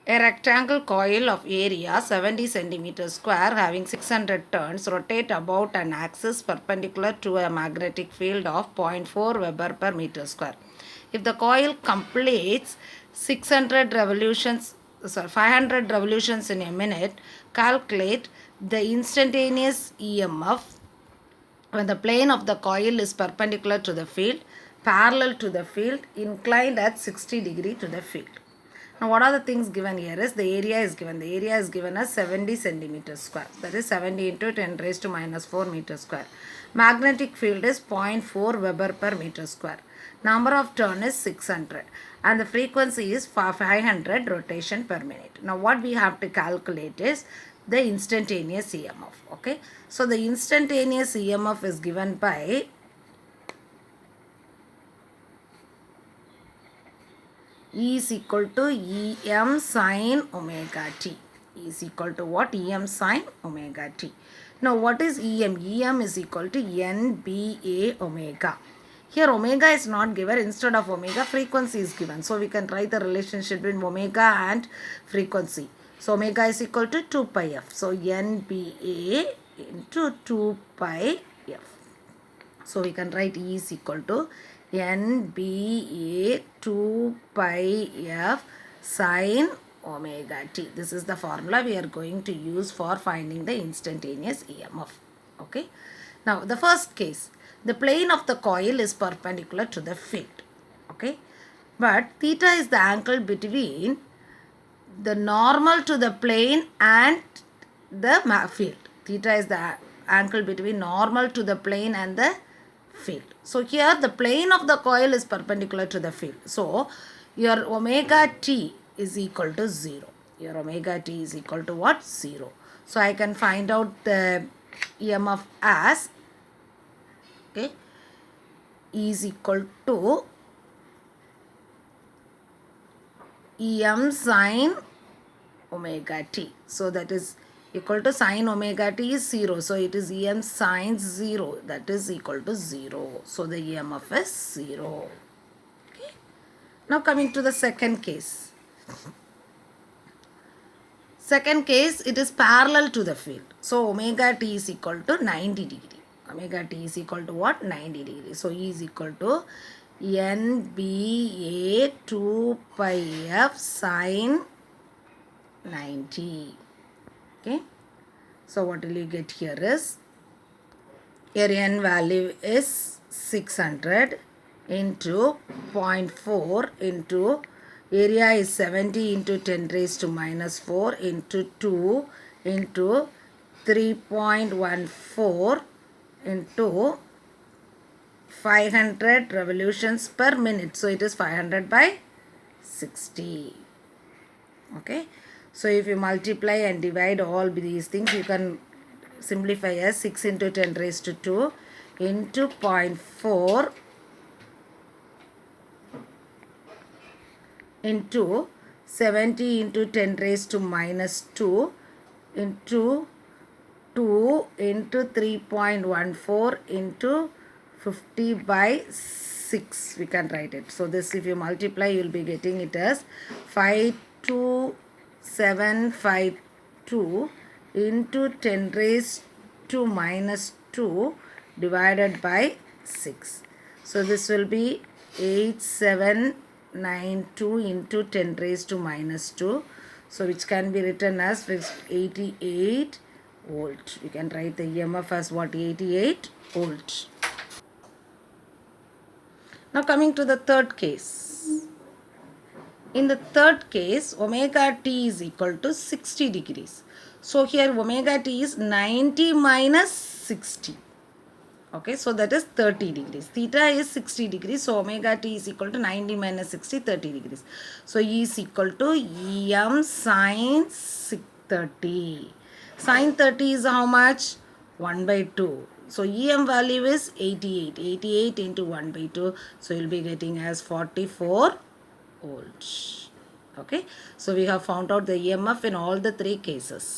A rectangle coil of area 70 centimeters square having 600 turns rotate about an axis perpendicular to a magnetic field of 0.4 Weber per meter square. If the coil completes 500 revolutions in a minute, calculate the instantaneous EMF when the plane of the coil is perpendicular to the field, parallel to the field, inclined at 60 degree to the field. Now what are the things given here is the area is given. The area is given as 70 centimeters square. That is 70 into 10 raised to minus 4 meter square. Magnetic field is 0.4 Weber per meter square. Number of turn is 600 and the frequency is 500 rotation per minute. Now what we have to calculate is the instantaneous EMF. Okay. So the instantaneous EMF is given by E is equal to Em sine omega t. E is equal to what? Em sine omega t. Now what is Em? Em is equal to NBA omega. Here omega is not given. Instead of omega, frequency is given. So we can write the relationship between omega and frequency. So omega is equal to 2 pi f. So NBA into 2 pi f. So we can write E is equal to NBA 2 pi f sine omega t. This is the formula we are going to use for finding the instantaneous EMF. Okay. Now the first case, the plane of the coil is perpendicular to the field. Okay. But theta is the angle between the normal to the plane and the field. Theta is the angle between normal to the plane and the field. So here the plane of the coil is perpendicular to the field. So your omega t is equal to 0. Your omega t is equal to what? 0. So I can find out the EMF as E is equal to Em sine omega t. So that is equal to sine omega t is 0. So it is Em sine 0. That is equal to 0. So the EMF is 0. Okay. Now coming to the second case. Second case, it is parallel to the field. So omega t is equal to 90 degree. Omega t is equal to what? 90 degree. So E is equal to NBA 2 pi f sine 90. Okay. So what will you get here is, your N value is 600 into 0.4 into area is 70 into 10 raised to minus 4 into 2 into 3.14 into 500 revolutions per minute. So it is 500 by 60. Okay. So if you multiply and divide all these things, you can simplify as 6 into 10 raised to 2 into 0.4 into 70 into 10 raised to minus 2 into 2 into 3.14 into 50 by 6. We can write it. So this, if you multiply, you will be getting it as 52752 into 10 raised to minus 2 divided by 6. So this will be 8792 into 10 raised to minus 2. So which can be written as 88 volt. You can write the EMF as what? 88 volt. Now coming to the third case. In the third case, omega t is equal to 60 degrees. So here omega t is 90 minus 60. Okay, so that is 30 degrees. Theta is 60 degrees. So omega t is equal to 90 minus 60, 30 degrees. So E is equal to Em sine 30. Sine 30 is how much? 1 by 2. So Em value is 88. 88 into 1 by 2. So you will be getting as 44 volts. Okay. So we have found out the EMF in all the three cases.